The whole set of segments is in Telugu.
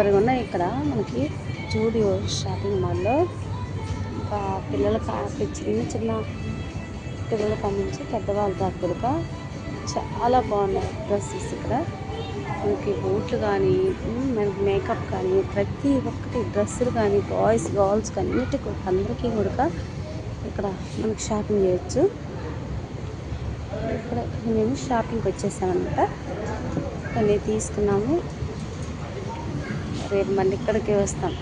సూపర్గా ఉన్నాయి ఇక్కడ మనకి జూడియో షాపింగ్ మాల్లో. ఇంకా పిల్లలకి చిన్న చిన్న పిల్లల కాడ నుంచి పెద్దవాళ్ళ దాకా కూడా చాలా బాగున్నాయి డ్రెస్సెస్ ఇక్కడ. మనకి బూట్లు కానీ మనకి మేకప్ కానీ ప్రతి ఒక్కటి డ్రెస్సులు కానీ బాయ్స్ గర్ల్స్ అన్నిటికీ అందరికీ కూడా ఇక్కడ మనకి షాపింగ్ చేయొచ్చు. ఇక్కడ మేము షాపింగ్కి వచ్చేసామన్నమాట. కొన్ని తీసుకున్నాము. రేపు మళ్ళీ ఇక్కడికి వస్తాం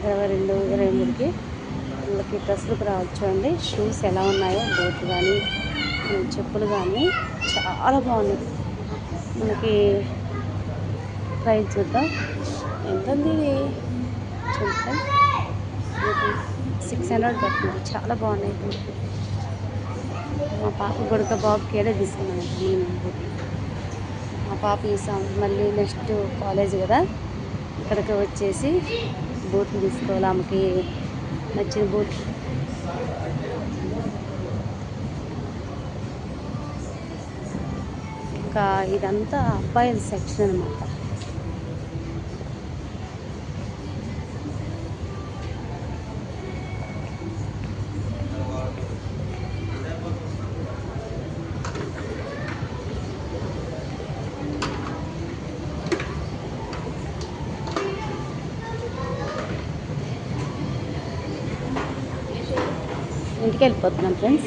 22, 23కి. వీళ్ళకి డ్రెస్సులకు రావచ్చు అండి. షూస్ ఎలా ఉన్నాయో బూట్లు కానీ చెప్పులు కానీ చాలా బాగున్నాయి. మనకి ప్రైస్ చూద్దాం ఎంత ఉంది. ఇది చూద్దాం 600 పడుతుంది. చాలా బాగున్నాయి. మా పాప గుడక బాబుకి ఏడే తీసుకున్నాను. నేను మా పాప తీసాం. మళ్ళీ నెక్స్ట్ కాలేజ్ కదా, ఇక్కడికి వచ్చేసి బూట్లు తీసుకోవాలి. ఆమెకి నచ్చిన బూట్లు. ఇంకా ఇదంతా అబ్బాయిల సెక్షన్ అనమాట. ఇంటికి వెళ్ళిపోతున్నాం ఫ్రెండ్స్.